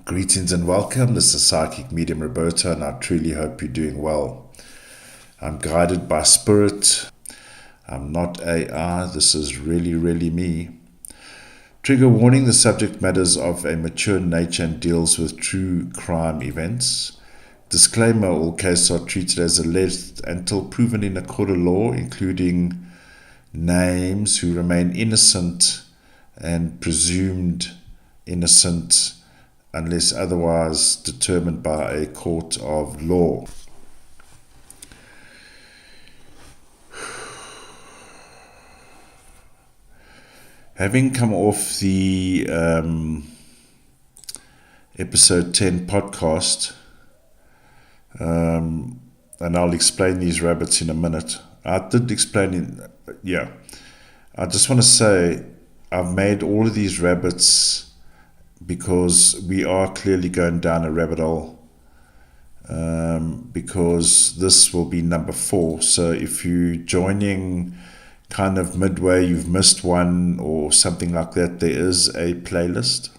Greetings and welcome. This is PsychicMediumRoberto, and I truly hope you're doing well. I'm guided by spirit. I'm not AI. This is really me. Trigger warning: the subject matters of a mature nature and deals with true crime events. Disclaimer: all cases are treated as alleged until proven in a court of law, including names who remain innocent and presumed innocent unless otherwise determined by a court of law. Having come off the episode 10 podcast, and I'll explain these rabbits in a minute. I did explain I just want to say I've made all of these rabbits because we are clearly going down a rabbit hole, because this will be number 4. So if you're joining kind of midway, you've missed one or something like that, there is a playlist.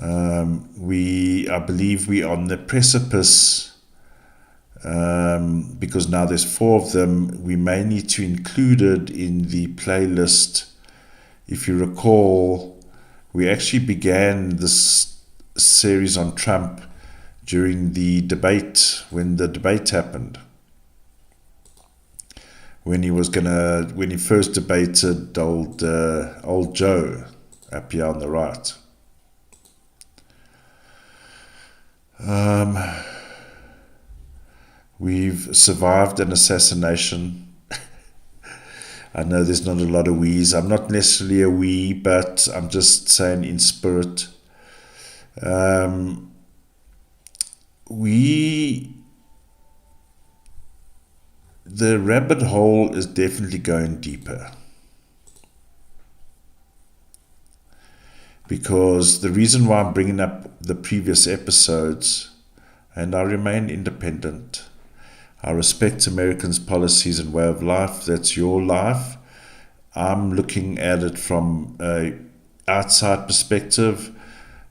I believe we are on the precipice, because now there's 4 of them. We may need to include it in the playlist. If you recall, we actually began this series on Trump during the debate, when the debate happened. When he first debated old Joe up here on the right. We've survived an assassination. I know there's not a lot of we's. I'm not necessarily a we, but I'm just saying in spirit. The rabbit hole is definitely going deeper. Because the reason why I'm bringing up the previous episodes, and I remain independent. I respect Americans' policies and way of life. That's your life. I'm looking at it from an outside perspective,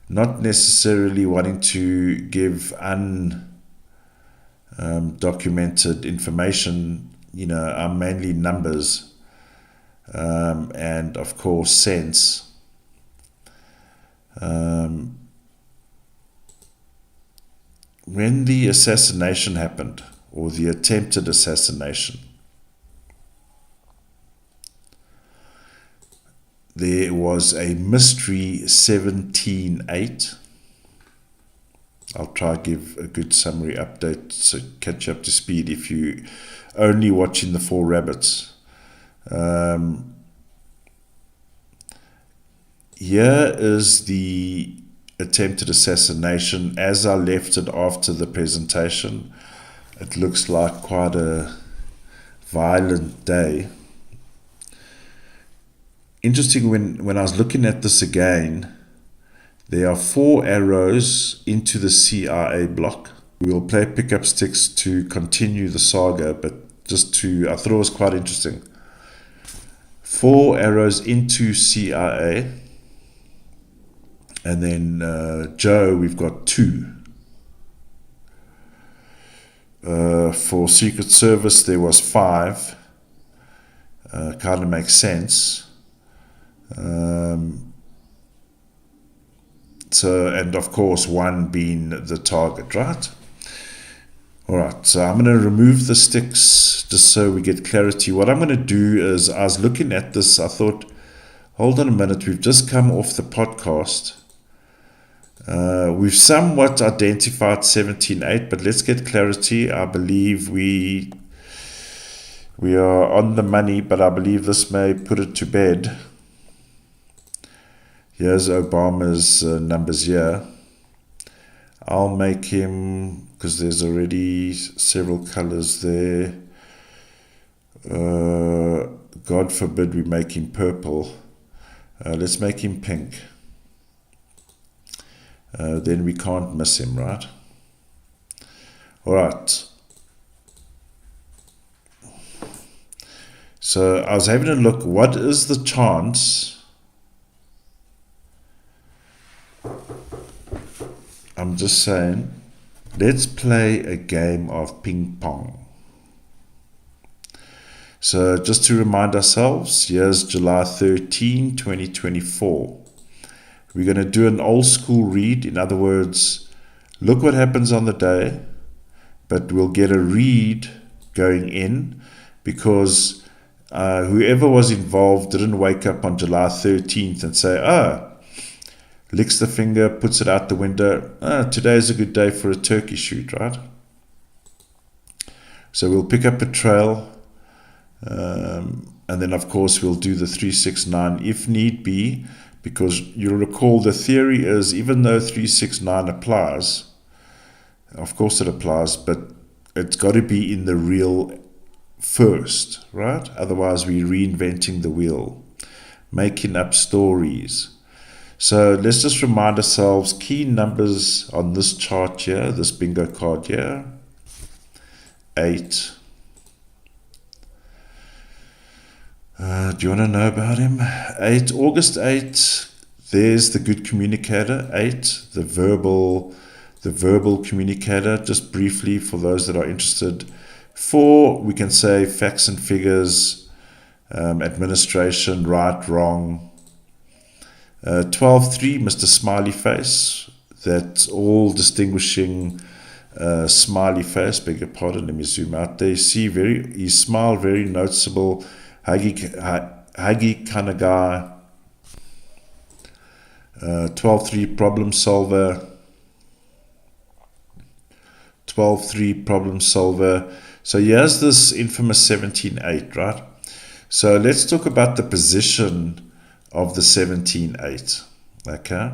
not necessarily wanting to give undocumented information. I'm mainly numbers, and of course sense. When the assassination happened, or the attempted assassination, there was a mystery 17-8. I'll try to give a good summary update so catch up to speed if you only watching the 4 rabbits. Here is the attempted assassination as I left it after the presentation. It looks like quite a violent day. Interesting, when I was looking at this again, there are 4 arrows into the CIA block. We will play pickup sticks to continue the saga, but I thought it was quite interesting. 4 arrows into CIA, and then Joe, we've got 2. For Secret Service, there was 5. Kind of makes sense. And of course, 1 being the target, right? Alright, so I'm going to remove the sticks just so we get clarity. What I'm going to do is, I was looking at this, I thought, hold on a minute, we've just come off the podcast. We've somewhat identified 17-8, but let's get clarity. I believe we are on the money, but I believe this may put it to bed. Here's Obama's numbers here. I'll make him, because there's already several colors there. God forbid we make him purple. Let's make him pink. Then we can't miss him, right? Alright. So I was having a look, what is the chance I'm just saying, let's play a game of ping pong. So just to remind ourselves, here's July 13, 2024. We're going to do an old school read. In other words, look what happens on the day, but we'll get a read going in because whoever was involved didn't wake up on July 13th and say, licks the finger, puts it out the window. Today is a good day for a turkey shoot, right? So we'll pick up a trail. And then, of course, we'll do the 369 if need be, because you'll recall the theory is even though 369 applies, of course it applies, but it's got to be in the real first, right? Otherwise, we're reinventing the wheel, making up stories. So let's just remind ourselves, key numbers on this chart here, this bingo card here, 8. Do you want to know about him? 8, August 8, there's the good communicator, 8, the verbal communicator, just briefly for those that are interested. 4, we can say facts and figures, administration, right, wrong. 12-3, Mr. Smiley Face, that's all distinguishing smiley face, beg your pardon, let me zoom out there. You see, his smile, very noticeable. Huggy kind of guy. 12-3 problem solver. 12-3 problem solver. So here's this infamous 17-8, right? So let's talk about the position of the 17-8. Okay.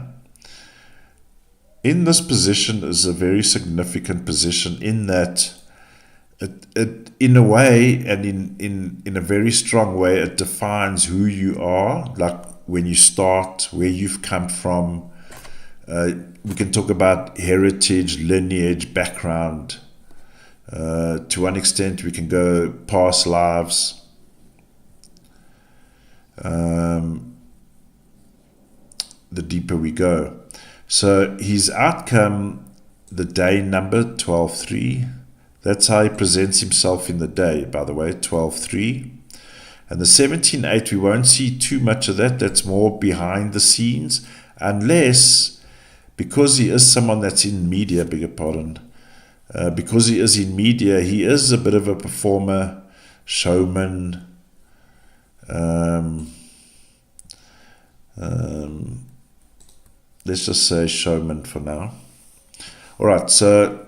In this position is a very significant position in that it in a way, and in a very strong way, it defines who you are, like when you start, where you've come from. We can talk about heritage, lineage, background. To one extent, we can go past lives. The deeper we go. So his outcome, the day number, 12-3. That's how he presents himself in the day, by the way, 12-3. And the 17-8, we won't see too much of that. That's more behind the scenes, unless, because he is someone that's in media, beg your pardon, because he is in media, he is a bit of a performer, showman, let's just say showman for now. All right, so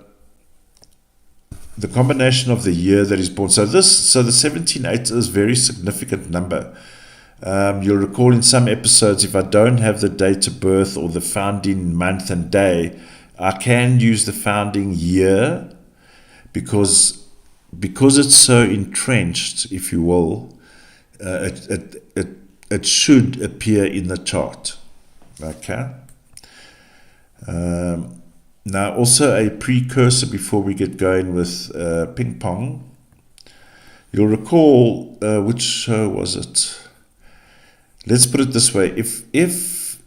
the combination of the year that he's born. So the 17-8 is a very significant number. You'll recall in some episodes, if I don't have the date of birth or the founding month and day, I can use the founding year because it's so entrenched, if you will. It should appear in the chart. Okay. Now, also a precursor before we get going with ping pong. You'll recall, which show was it? Let's put it this way: if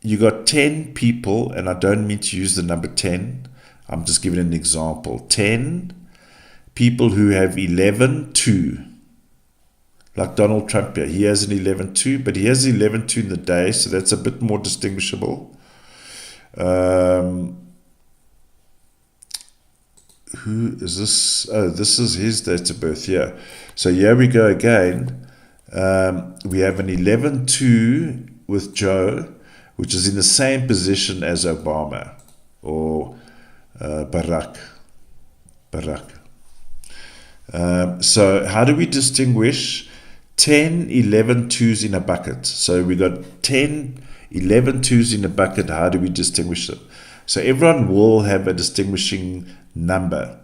you got 10 people, and I don't mean to use the number 10, I'm just giving an example. 10 people who have 11-2, like Donald Trump here. He has an 11-2, but he has 11-2 in the day, so that's a bit more distinguishable. Who is this? Oh, this is his date of birth. Yeah. So here we go again. We have an 11-2 with Joe, which is in the same position as Obama or Barack. So how do we distinguish 10 11-2s in a bucket? So we got 10 11-2s in a bucket. How do we distinguish them? So everyone will have a distinguishing number.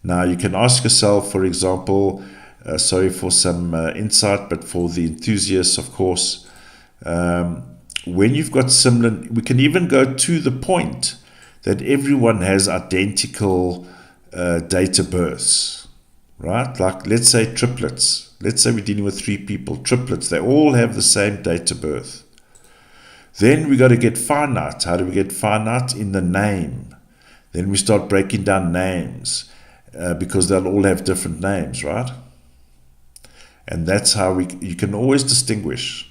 Now you can ask yourself, for example, sorry for some insight, but for the enthusiasts, of course, when you've got similar, we can even go to the point that everyone has identical date of births, right? Like, let's say triplets. Let's say we're dealing with 3 people, triplets. They all have the same date of birth. Then we got to get finite. How do we get finite? In the name. Then we start breaking down names because they'll all have different names, right? And that's how you can always distinguish.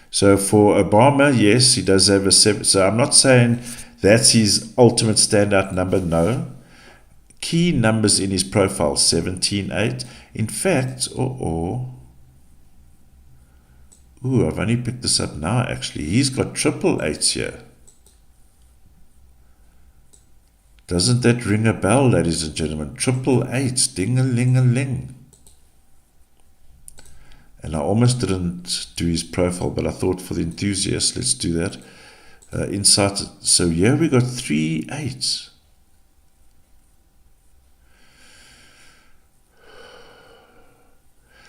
So for Obama, yes, he does have a 7. So I'm not saying that's his ultimate standout number, no. Key numbers in his profile, 17, 8. In fact, ooh, I've only picked this up now, actually. He's got 888s here. Doesn't that ring a bell, ladies and gentlemen? 888s, ding-a-ling-a-ling. And I almost didn't do his profile, but I thought for the enthusiasts, let's do that. Insight. So here we got 3 8s.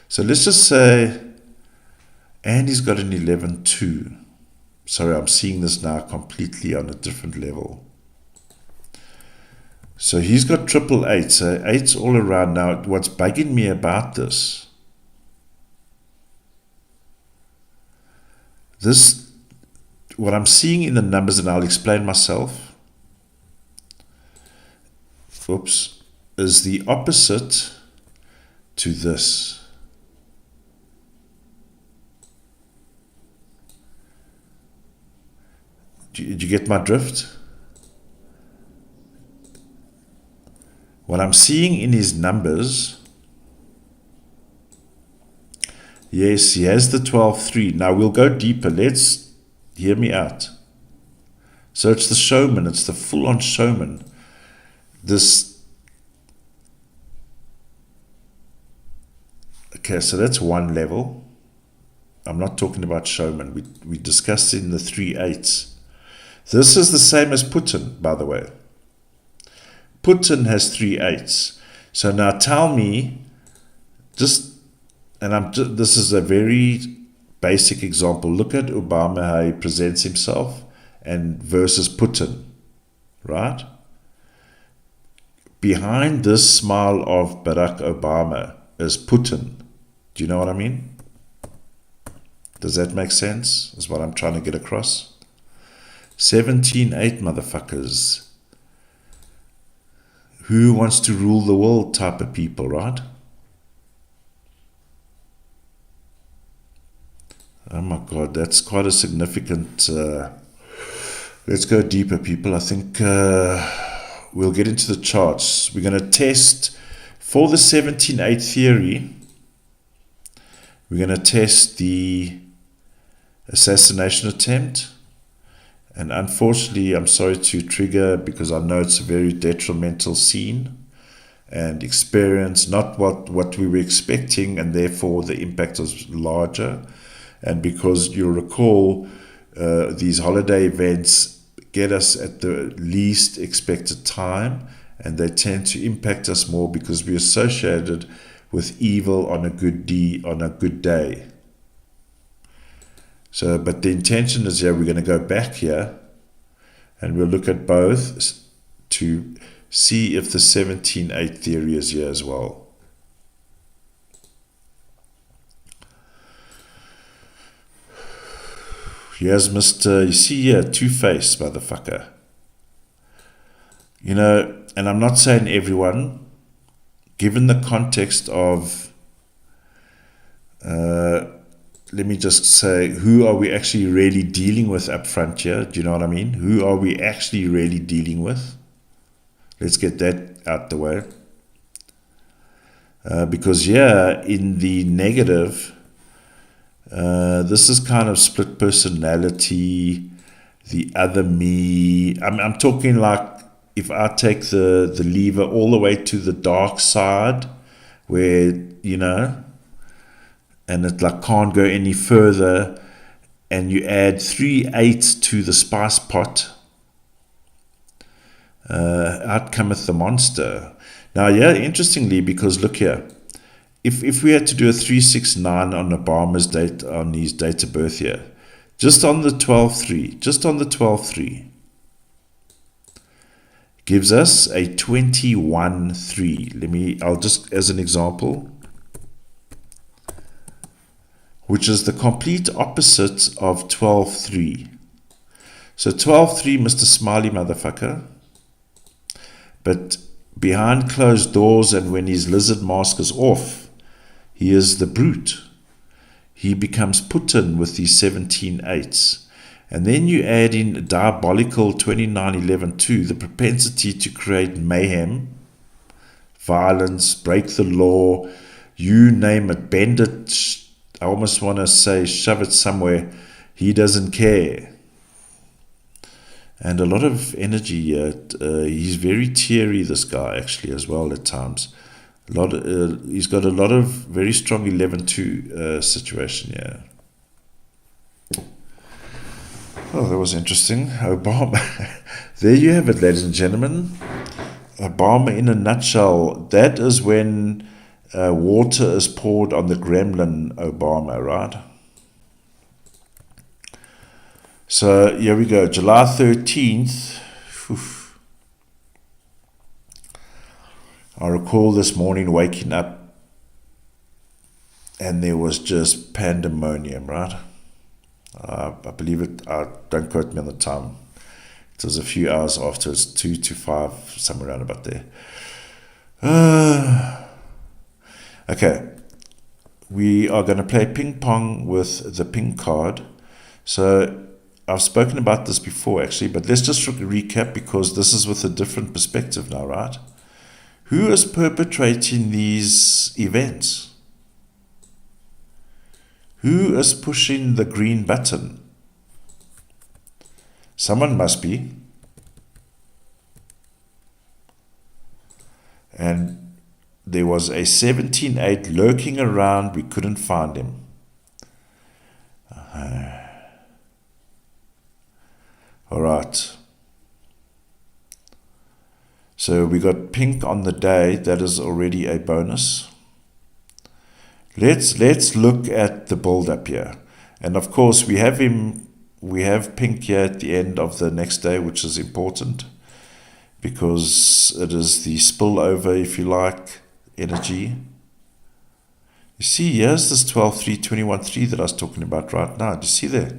So let's just say, and he's got an 11 2. Sorry, I'm seeing this now completely on a different level. So he's got 888. So 8's all around. Now, what's bugging me about this, what I'm seeing in the numbers, and I'll explain myself, is the opposite to this. Did you get my drift? What I'm seeing in his numbers, yes, he has the 12-3. Now we'll go deeper. Let's hear me out. So it's the showman. It's the full-on showman. Okay, so that's one level. I'm not talking about showman. We discussed in the 3 8s. This is the same as Putin, by the way. Putin has 3 8s. So now tell me, this is a very basic example. Look at Obama, how he presents himself, and versus Putin, right? Behind this smile of Barack Obama is Putin. Do you know what I mean? Does that make sense? Is what I'm trying to get across. 17-8, motherfuckers. Who wants to rule the world type of people, right? Oh my God, that's quite a significant... let's go deeper, people. I think we'll get into the charts. We're going to test, for the 17-8 theory, we're going to test the assassination attempt. And unfortunately, I'm sorry to trigger, because I know it's a very detrimental scene and experience, not what we were expecting, and therefore the impact was larger. And because you'll recall, these holiday events get us at the least expected time, and they tend to impact us more because we're associated with evil on a good day. So, but the intention is here, we're going to go back here and we'll look at both to see if the 17-8 theory is here as well. Here's Mr. You see here, two-faced motherfucker. You know, and I'm not saying everyone, given the context of... let me just say, who are we actually really dealing with up front here? Do you know what I mean? Who are we actually really dealing with? Let's get that out the way. Because here, in the negative, this is kind of split personality, the other me. I'm talking like, if I take the lever all the way to the dark side, where, you know, and it like can't go any further, and you add 3 8s to the spice pot, out cometh the monster. Now, yeah, interestingly, because look here, if we had to do a 369 on Obama's date, on his date of birth here, just on the 12-3, gives us a 21-3. I'll just, as an example, which is the complete opposite of 12-3. So 12-3, Mr. Smiley motherfucker. But behind closed doors and when his lizard mask is off, he is the brute. He becomes Putin with these 17-8s. And then you add in diabolical 29-11-2, the propensity to create mayhem, violence, break the law, you name it, bend it, I almost want to say shove it somewhere. He doesn't care. And a lot of energy. He's very teary, this guy, actually, as well at times. He's got a lot of very strong 11-2 situation, yeah. Oh, that was interesting. Obama. There you have it, ladies and gentlemen. Obama in a nutshell. That is when water is poured on the gremlin Obama, right? So here we go, July 13th. Oof. I recall this morning waking up and there was just pandemonium, right? I believe it, don't quote me on the time. It was a few hours afterwards, 2 to 5, somewhere around about there. Okay, we are going to play ping pong with the ping card. So I've spoken about this before, actually, but let's just recap because this is with a different perspective now, right? Who is perpetrating these events? Who is pushing the green button? Someone must be. And there was a 17-8 lurking around. We couldn't find him. All right. So we got pink on the day. That is already a bonus. Let's look at the build-up here. And of course, we have pink here at the end of the next day, which is important because it is the spillover, if you like, energy. You see, here's this 12-3, 21-3 that I was talking about right now. Do you see that?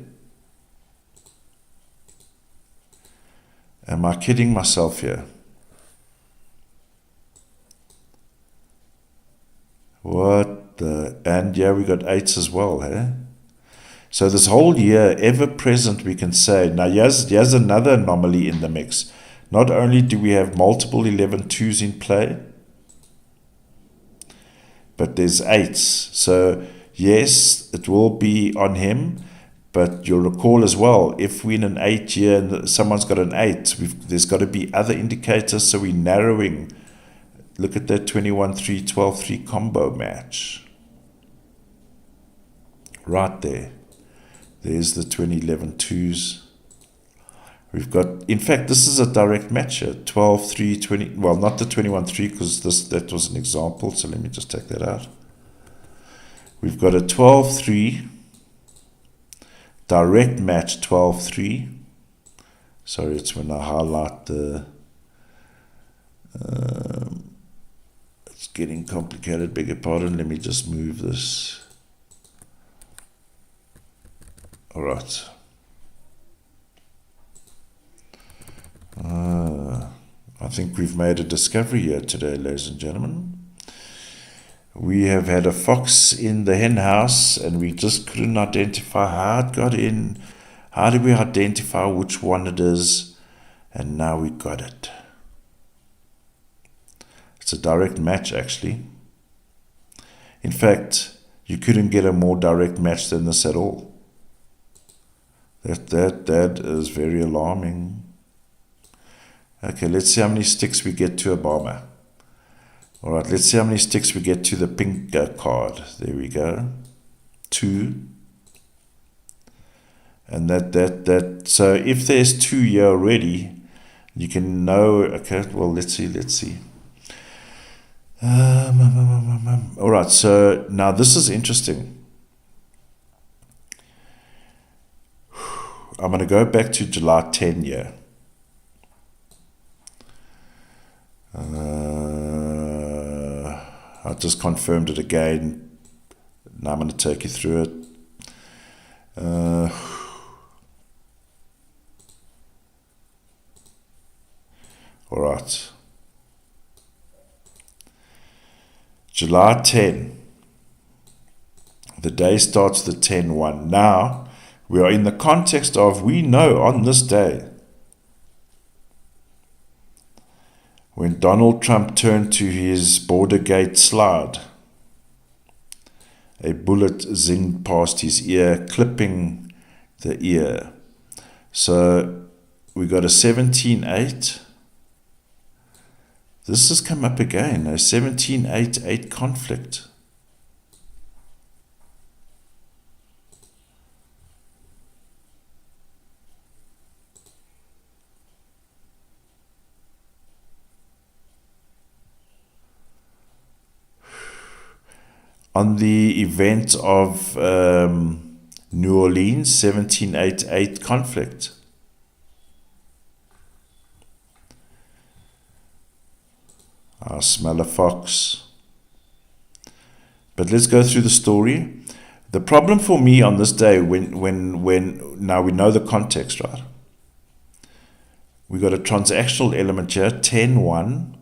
Am I kidding myself here? What the... And yeah, we got 8s as well, eh? So this whole year, ever present, we can say. Now, here's another anomaly in the mix. Not only do we have multiple 11-2s in play, but there's 8s. So, yes, it will be on him, but you'll recall as well, if we're in an 8 here and someone's got an 8, there's got to be other indicators, so we're narrowing. Look at that 21-3, 12-3 combo match. Right there. There's the 20-11-2s. We've got, in fact, this is a direct match here. 12-3, 20, well, not the 21-3 because that was an example, so let me just take that out. We've got a 12-3, direct match 12-3. Sorry, it's when I highlight the... it's getting complicated, beg your pardon. Let me just move this. All right. I think we've made a discovery here today, ladies and gentlemen. We have had a fox in the hen house and we just couldn't identify how it got in. How do we identify which one it is? And now we got it. It's a direct match, actually. In fact, you couldn't get a more direct match than this at all. That is very alarming. Okay, let's see how many sticks we get to Obama. All right, let's see how many sticks we get to the pink card. There we go. 2. And that. So if there's 2 here already, you can know. Okay, well, let's see. All right, so now this is interesting. I'm going to go back to July 10 here. I just confirmed it again. Now I'm going to take you through it. All right. July 10. The day starts the 10-1. Now, we are in the context of, we know on this day, when Donald Trump turned to his border gate slide, a bullet zinged past his ear, clipping the ear. So we got a 17-8. This has come up again, a 17-8-8 conflict. On the event of New Orleans, 17-8-8 conflict. I smell a fox. But let's go through the story. The problem for me on this day, when now we know the context, right? We got a transactional element here, 10-1.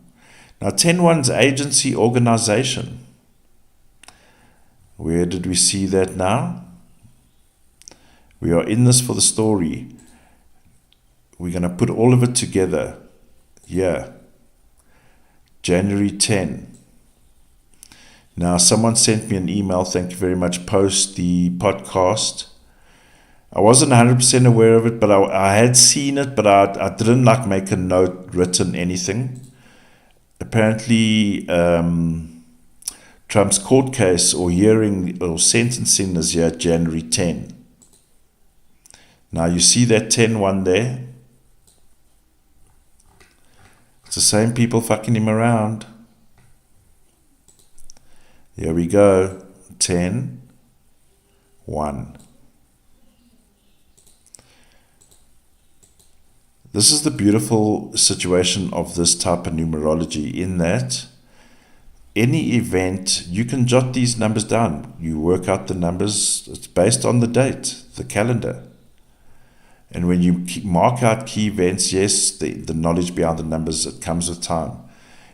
Now 10-1's agency organization. Where did we see that now? We are in this for the story. We're going to put all of it together. Yeah. January 10. Now, someone sent me an email. Thank you very much. Post the podcast. I wasn't 100% aware of it, but I had seen it, but I didn't make a note, written anything. Apparently, Trump's court case or hearing or sentencing is here January 10. Now, you see that 10-1 there? It's the same people fucking him around. Here we go. 10-1. This is the beautiful situation of this type of numerology, in that any event, you can jot these numbers down. You work out the numbers. It's based on the date, the calendar. And when you mark out key events, yes, the knowledge behind the numbers, it comes with time.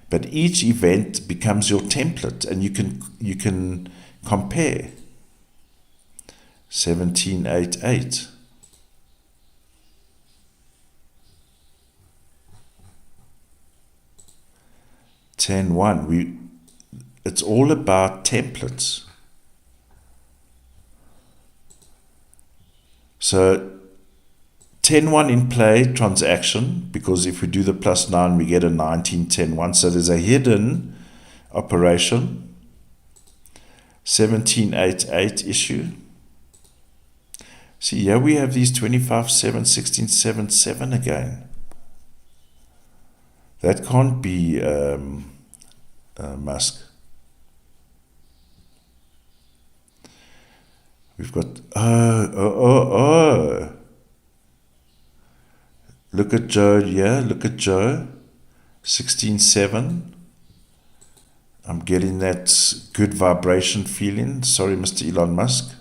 But each event becomes your template, and you can compare. 17-8-8. It's all about templates. So 10-1 in play, transaction, because if we do the +9, we get a 19-10-1. So there's a hidden operation. 17-8-8 issue. See, here we have these 25-7, 16-7, 7 again. That can't be Musk. We've got, look at Joe, yeah, look at Joe. 16-7. I'm getting that good vibration feeling. Sorry, Mr. Elon Musk.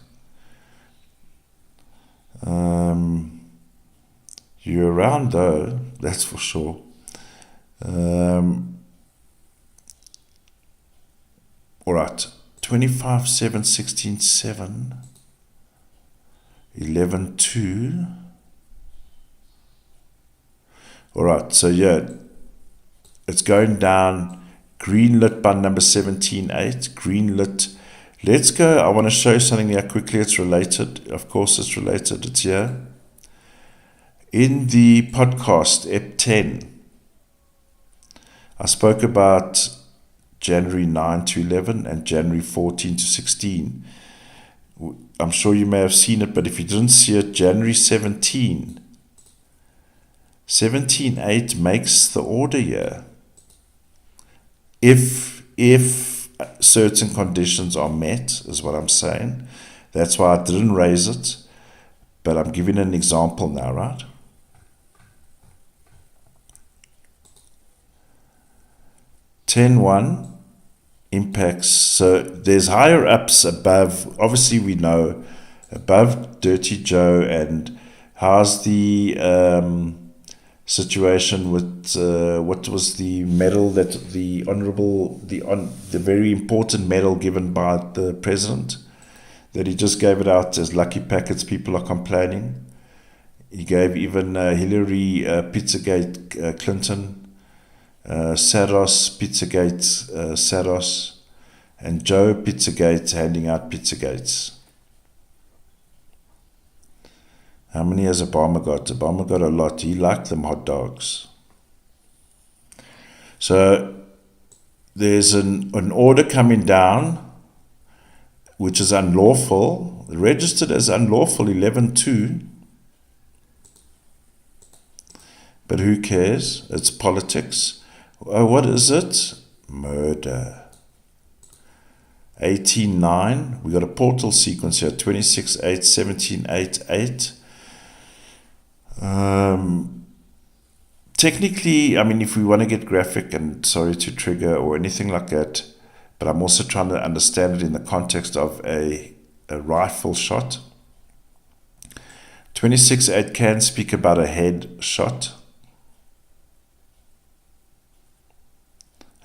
You're around though, that's for sure. Alright, 25-7, 16-7, 11-2. Alright, so yeah, it's going down. Green lit by number 17-8. Green lit. Let's go. I want to show you something here quickly. It's related. Of course, it's related. It's here. In the podcast, Ep 10, I spoke about January 9 to 11 and January 14 to 16. I'm sure you may have seen it, but if you didn't see it, January 17, 17-8 makes the order here. If certain conditions are met, is what I'm saying. That's why I didn't raise it, but I'm giving an example now, right? (10-1) impacts. So there's higher ups above. Obviously, we know above Dirty Joe, and how's the situation with what was the medal that the very important medal given by the president, that he just gave it out as lucky packets? People are complaining. He gave even Hillary Pizzagate Clinton, Saros Pizzagate Saros, and Joe Pizzagate handing out Pizzagates. How many has Obama got? Obama got a lot. He liked them hot dogs. So there's an order coming down, which is unlawful, registered as unlawful 11-2. But who cares? It's politics. Oh, what is it? Murder. 18-9. We got a portal sequence here. 26-8, 17-8, 8. Technically, I mean, if we want to get graphic, and sorry to trigger or anything like that, but I'm also trying to understand it in the context of a rifle shot. 26-8 can speak about a head shot.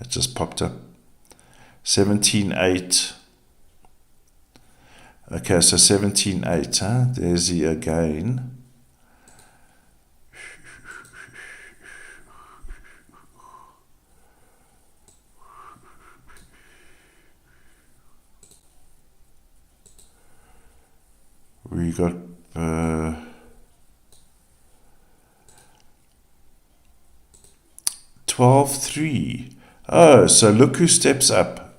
It just popped up. 17-8. Okay, so 17-8, huh? There's he again. We got 12-3. Oh, so look who steps up.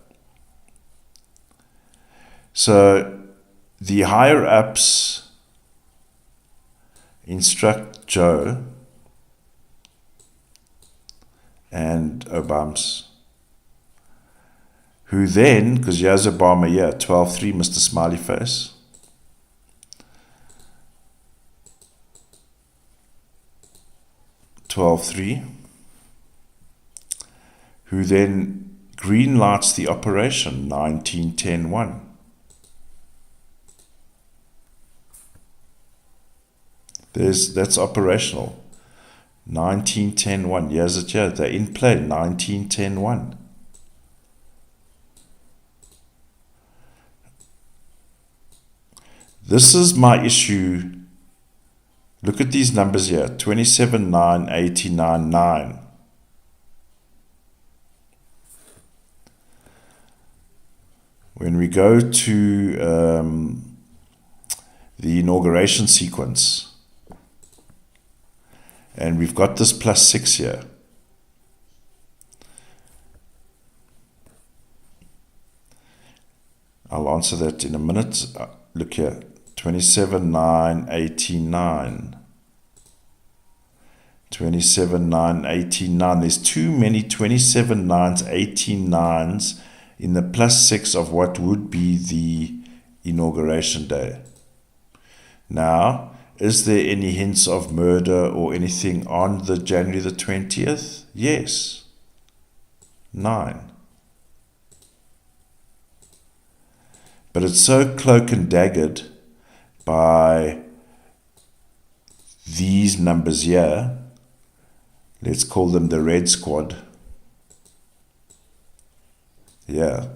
So the higher ups instruct Joe and Obama, who then, because here's Obama here, 12-3, Mr. Smiley Face. 12-3, who then green lights the operation, 19-10-1. That's operational. 19-10-1. Here's it here. They're in play. 19-10-1. This is my issue. Look at these numbers here. 27-9, 89-9. When we go to the inauguration sequence, and we've got this +6 here. I'll answer that in a minute. Look here. 27-9, 89. 27-9, 89. There's too many 27-9s, 89s in the +6 of what would be the inauguration day. Now, is there any hints of murder or anything on the January the 20th? Yes. 9. But it's so cloak and daggered by these numbers here. Let's call them the red squad. Yeah.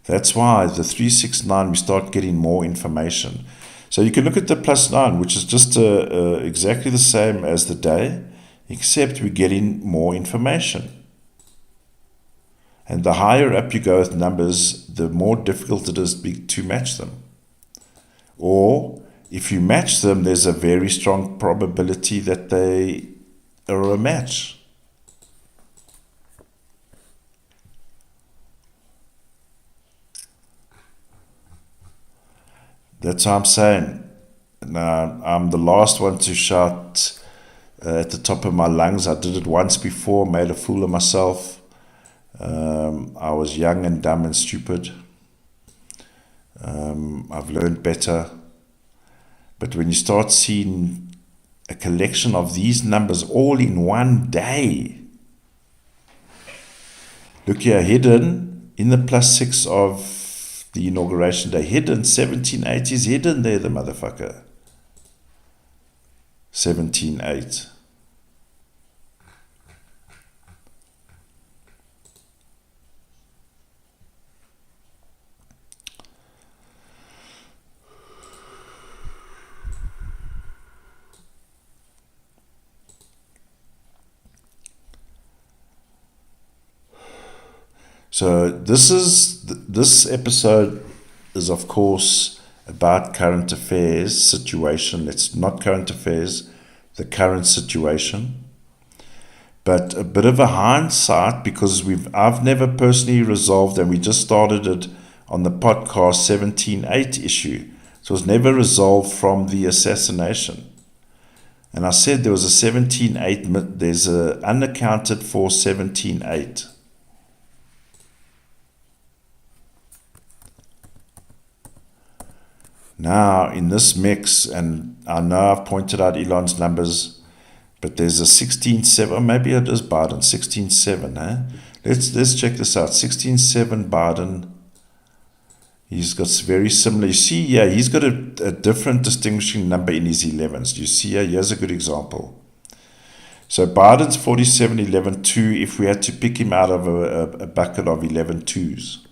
That's why the 369, we start getting more information. So you can look at the +9, which is just exactly the same as the day, except we're getting more information. And the higher up you go with numbers, the more difficult it is to match them. Or if you match them, there's a very strong probability that they are a match. That's what I'm saying. Now, I'm the last one to shout at the top of my lungs. I did it once before, made a fool of myself. I was young and dumb and stupid. I've learned better. But when you start seeing a collection of these numbers all in one day, look here, hidden in the +6 of the inauguration day. Hidden, 17.8 is hidden there, the motherfucker. 17.8. So this episode is, of course, about current affairs situation. It's not current affairs, the current situation. But a bit of a hindsight, because I've never personally resolved, and we just started it on the podcast, 17.8 issue. So it was never resolved from the assassination. And I said there was a 17.8, there's a unaccounted for 17.8. Now, in this mix, and I know I've pointed out Elon's numbers, but there's a 16.7, or maybe it is Biden, 16.7, eh? Let's check this out. 16.7 Biden. He's got very similar. You see, yeah, he's got a different distinguishing number in his 11s. You see, here's a good example. So Biden's 47.11.2 if we had to pick him out of a bucket of 11 twos.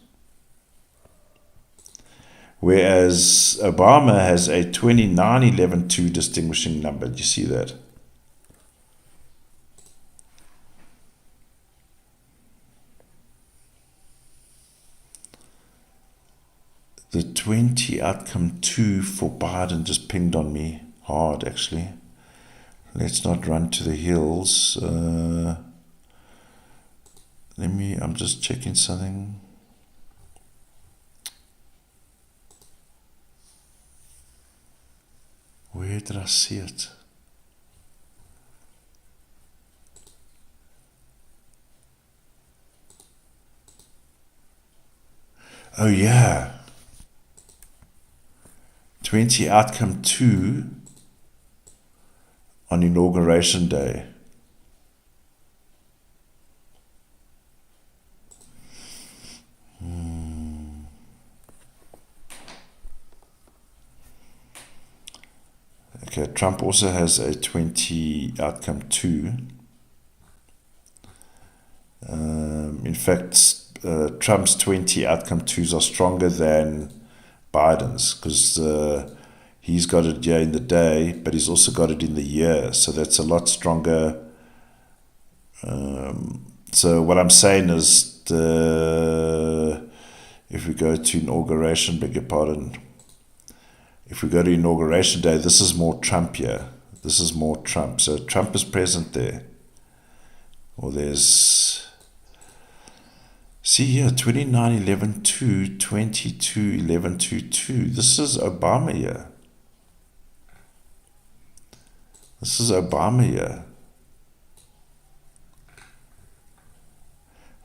Whereas Obama has a 29.11.2 distinguishing number. Do you see that? The 20 outcome 2 for Biden just pinged on me hard, actually. Let's not run to the hills. I'm just checking something. Where did I see it? Oh yeah. 20 outcome 2 on inauguration day. Okay, Trump also has a 20 outcome 2. In fact, Trump's 20 outcome 2s are stronger than Biden's, because he's got it in the day, but he's also got it in the year. So that's a lot stronger. So what I'm saying is, if we go to inauguration, beg your pardon, if we go to inauguration day, this is more Trump here. This is more Trump. So Trump is present there. Or there's, see here, 29.11.2, 22.11.2. This is Obama here. This is Obama here.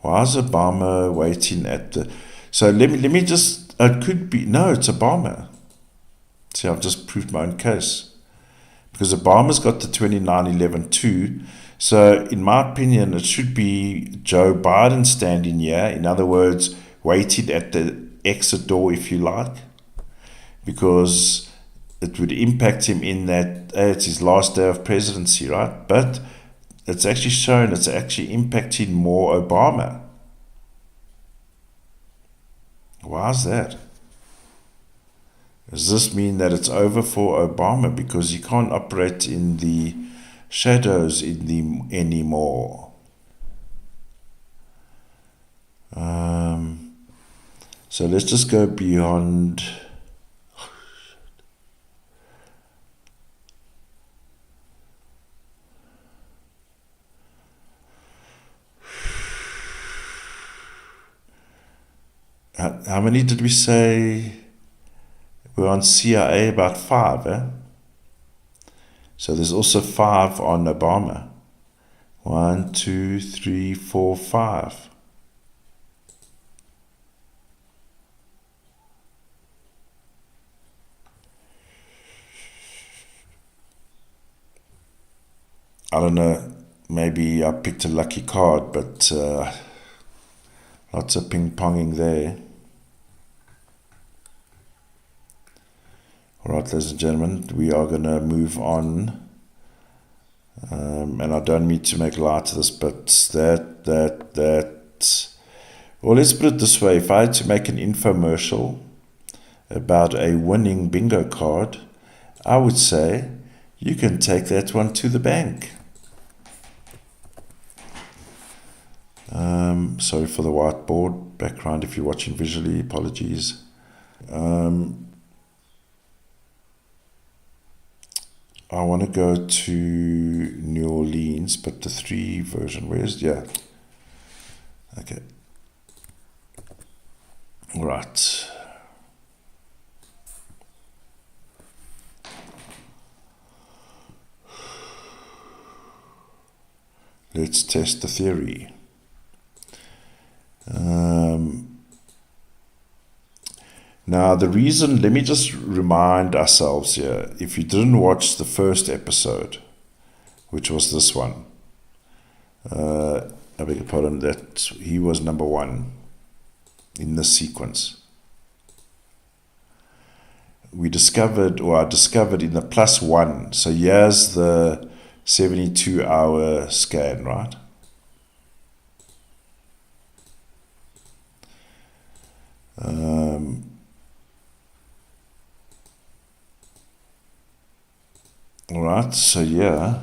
Why is Obama waiting at the... So let me just... It could be... No, it's Obama. See, I've just proved my own case. Because Obama's got the 29.11.2. So, in my opinion, it should be Joe Biden standing here. In other words, waiting at the exit door, if you like. Because it would impact him in that, it's his last day of presidency, right? But it's actually shown it's actually impacting more Obama. Why is that? Does this mean that it's over for Obama because he can't operate in the shadows anymore? So let's just go beyond. How many did we say? We're on CIA, about 5, eh? So there's also 5 on Obama. 1, 2, 3, 4, 5. I don't know, maybe I picked a lucky card, but Lots of ping-ponging there. All right, ladies and gentlemen, we are going to move on. And I don't mean to make light of this, but well, let's put it this way. If I had to make an infomercial about a winning bingo card, I would say you can take that one to the bank. Sorry for the whiteboard background if you're watching visually, apologies. I want to go to New Orleans, but the 3 version, yeah. Okay. Right. Let's test the theory. Now, the reason, let me just remind ourselves here, if you didn't watch the first episode, which was this one, I beg your pardon, that he was number 1 in this sequence. I discovered in the +1, so here's the 72-hour scan, right? All right, so yeah.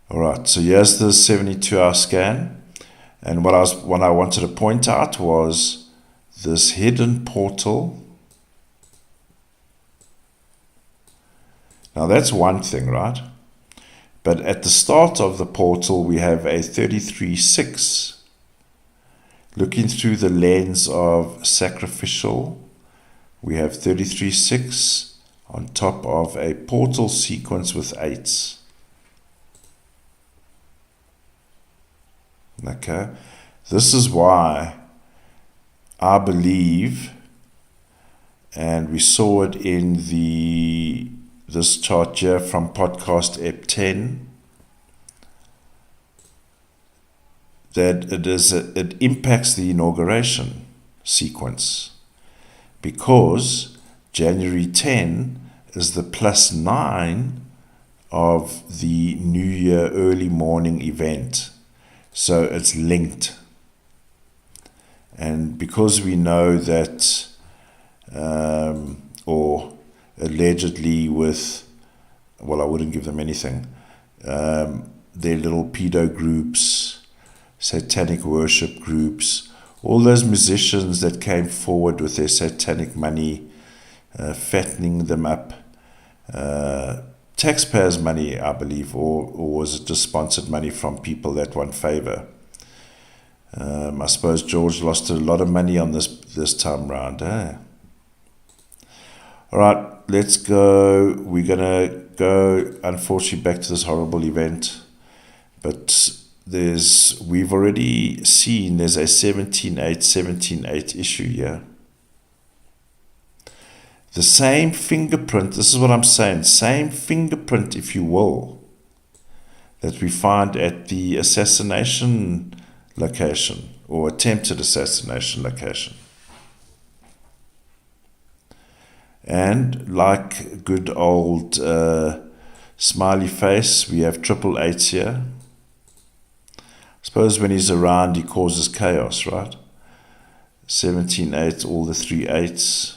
All right, so here's the 72-hour scan. And what I wanted to point out was this hidden portal. Now that's one thing, right? But at the start of the portal, we have a 33-6. Looking through the lens of sacrificial, we have 33-6 on top of a portal sequence with 8s. Okay, this is why I believe, and we saw it in this chart here from podcast EP 10, that it impacts the inauguration sequence, because January 10 is the +9 of the New Year early morning event. So it's linked. And because we know that, or allegedly with, well, I wouldn't give them anything, their little pedo groups, satanic worship groups, all those musicians that came forward with their satanic money, fattening them up, taxpayers' money, I believe, or was it just sponsored money from people that want favor? I suppose George lost a lot of money on this time round. All right, let's go. We're going to go, unfortunately, back to this horrible event. But we've already seen there's a 17-8 issue here. The same fingerprint, this is what I'm saying, same fingerprint, if you will, that we find at the assassination location, or attempted assassination location. And like good old smiley face, we have 888 here. I suppose when he's around, he causes chaos, right? 17-8, all the 3 8s.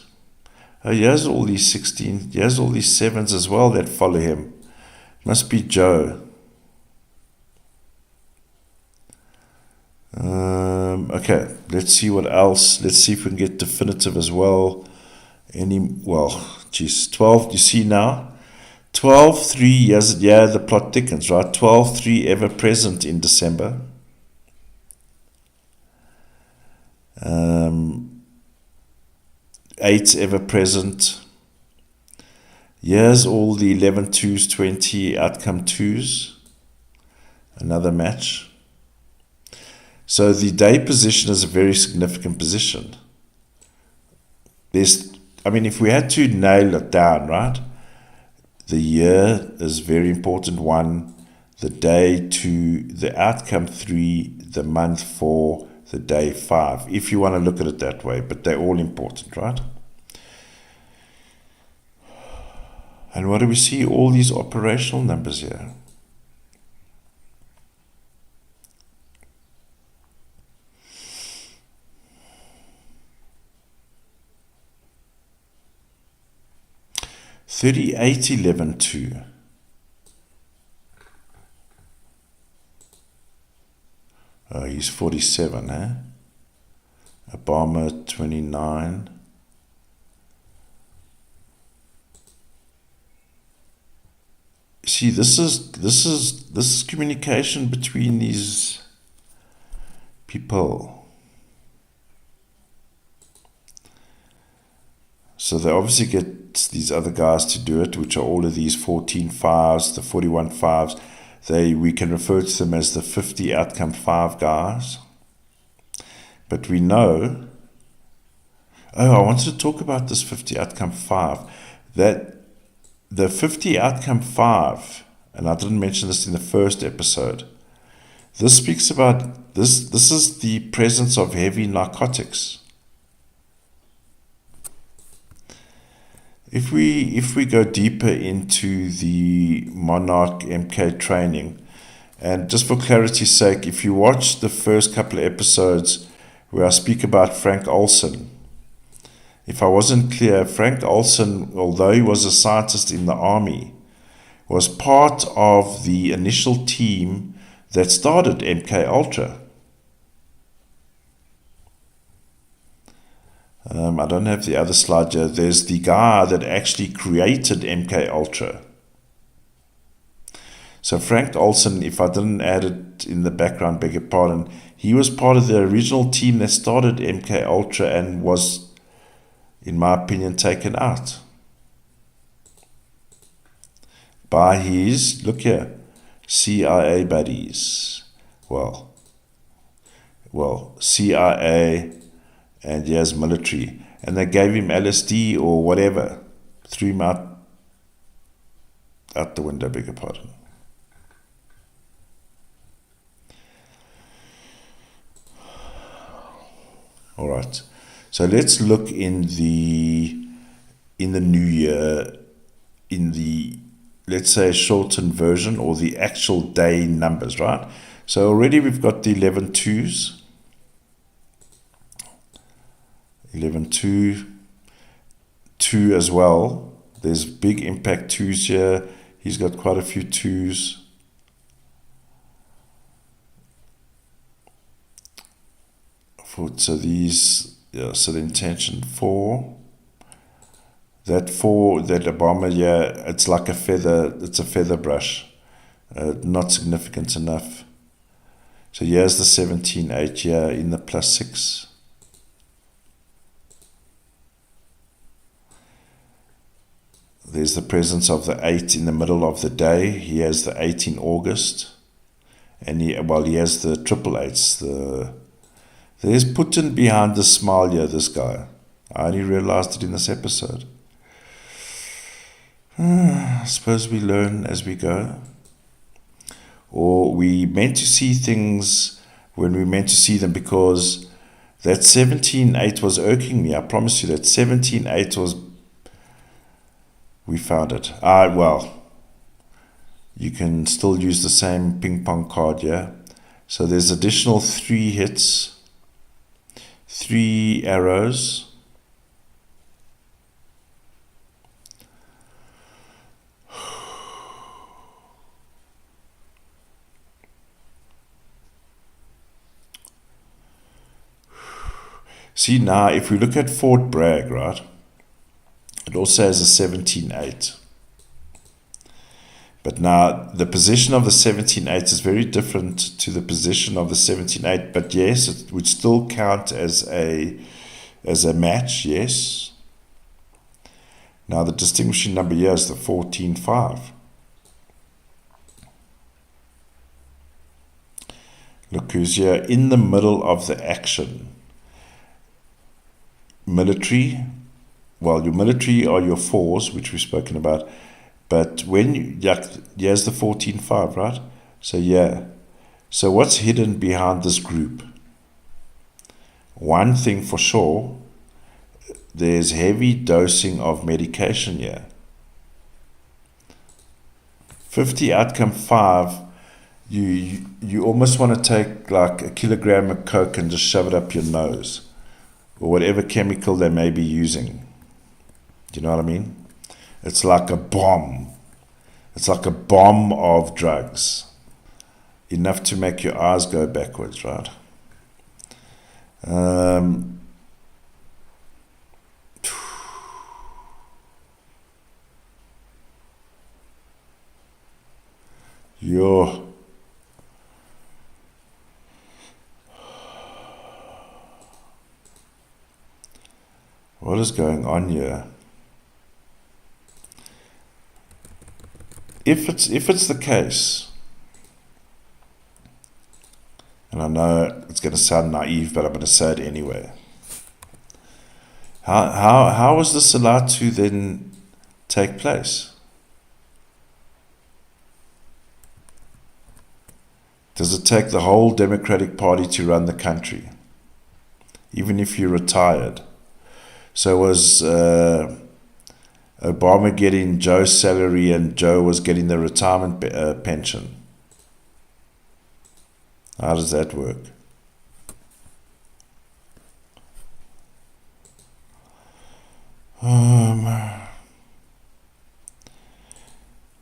Oh, here's all these 16, here's all these 7s as well that follow him. Must be Joe. Okay, let's see what else. Let's see if we can get definitive as well. 12, you see now? 12-3, yeah, the plot thickens, right? 12-3 ever present in December. 8 ever present. Here's all the 11 2s, 20 outcome 2s. Another match. So the day position is a very significant position. If we had to nail it down, right? The year is very important, 1. The day, 2. The outcome, 3. The month, 4. The day, 5. If you want to look at it that way, but they're all important, right? And what do we see? All these operational numbers here. $38, 11, 2. Oh, he's 47, eh? Obama, 29. See, this is communication between these people. So they obviously get these other guys to do it, which are all of these 14 fives, the 41 fives. We can refer to them as the 50 outcome 5 guys. But we know, I wanted to talk about this 50 outcome 5, that the 50 outcome 5, and I didn't mention this in the first episode, this speaks about, this is the presence of heavy narcotics. If we go deeper into the Monarch MK training, and just for clarity's sake, if you watch the first couple of episodes where I speak about Frank Olson, if I wasn't clear, Frank Olson, although he was a scientist in the army, was part of the initial team that started MK Ultra. I don't have the other slide here. There's the guy that actually created MK Ultra. So Frank Olson, if I didn't add it in the background, beg your pardon, he was part of the original team that started MK Ultra and was, in my opinion, taken out by his, look here, CIA buddies. Well, CIA and yes, military. And they gave him LSD or whatever, threw him out the window, beg your pardon. All right. So let's look in the new year, in the, let's say, shortened version or the actual day numbers, right? So already we've got the 11 twos, 11 2, 2 as well. There's big impact twos here. He's got quite a few twos. So these, yeah, so the intention 4, that Obama, yeah, it's like a feather, it's a feather brush, not significant enough. So here's the 17-8 here in the +6. There's the presence of the 8 in the middle of the day. He has the 8 in August, and he has the 888s. There's Putin behind the smile here, this guy. I only realized it in this episode. I suppose we learn as we go. Or we meant to see things when we meant to see them, because that 17-8 was irking me. I promise you that 17-8 was... We found it. Well, you can still use the same ping pong card, yeah? So there's additional 3 hits. 3 arrows. See, now if we look at Fort Bragg, right, it also has a 17-8. But now the position of the 17-8 is very different to the position of the 17-8. But yes, it would still count as a match, yes. Now the distinguishing number here is the 14-5. Look who's here in the middle of the action. Military. Well, your military are your 4s, which we've spoken about. But when you, like, here's the 14-5, right? So yeah. So what's hidden behind this group? One thing for sure, there's heavy dosing of medication here. 50 outcome 5, you almost want to take like a kilogram of coke and just shove it up your nose, or whatever chemical they may be using. Do you know what I mean? It's like a bomb. It's like a bomb of drugs. Enough to make your eyes go backwards, right? Yo. What is going on here? If it's the case, and I know it's going to sound naive, but I'm going to say it anyway. How is this allowed to then take place? Does it take the whole Democratic Party to run the country, even if you're retired? So was Obama getting Joe's salary and Joe was getting the retirement pension? How does that work?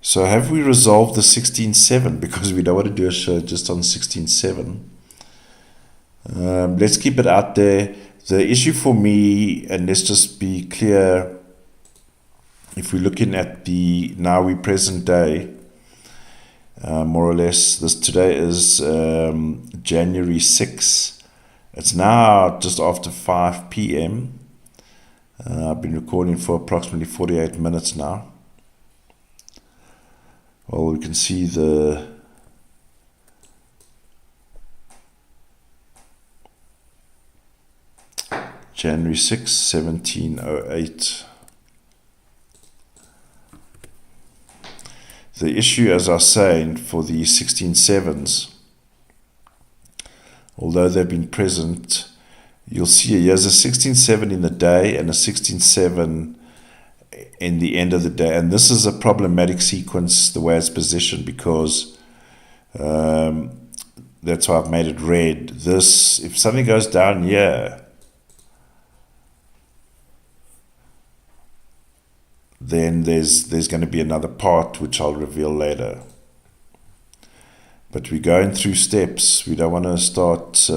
So have we resolved the 16-7? Because we don't want to do a show just on 16-7. Let's keep it out there. The issue for me, and let's just be clear, if we're looking at the now we present day, more or less, today is January 6th. It's now just after 5 p.m. I've been recording for approximately 48 minutes now. Well, we can see the January 6th, 1708. The issue, as I was saying, for the 16-7s, although they've been present, you'll see here's a 16-7 in the day and a 16-7 in the end of the day. And this is a problematic sequence, the way it's positioned, because that's why I've made it red. This, if something goes down here, then there's going to be another part which I'll reveal later. But we're going through steps. We don't want to start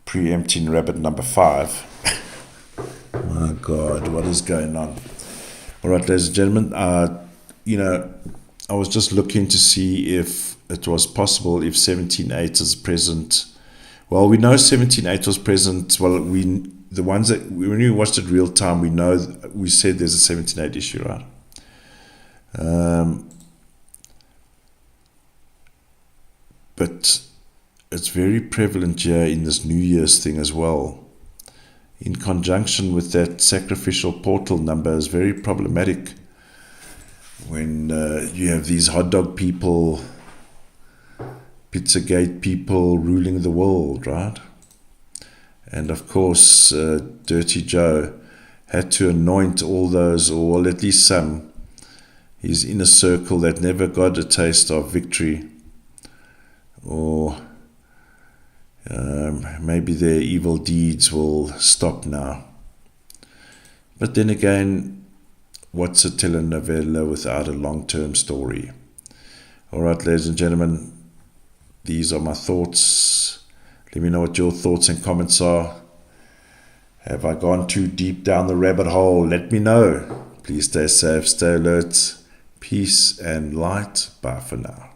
preempting rabbit number 5. My God, what is going on? All right, ladies and gentlemen, I was just looking to see if it was possible if 17.8 is present. Well, we know 17.8 was present. Well, the ones that when we watched it real time, we said there's a 17.8 issue, right? But it's very prevalent here in this New Year's thing as well. In conjunction with that sacrificial portal number is very problematic when you have these hot dog people, Pizzagate people ruling the world, right? And of course, Dirty Joe had to anoint all those, or at least some, his inner circle that never got a taste of victory, or maybe their evil deeds will stop now. But then again, what's a telenovela without a long-term story? All right, ladies and gentlemen, these are my thoughts. Let me know what your thoughts and comments are. Have I gone too deep down the rabbit hole? Let me know. Please stay safe, stay alert. Peace and light. Bye for now.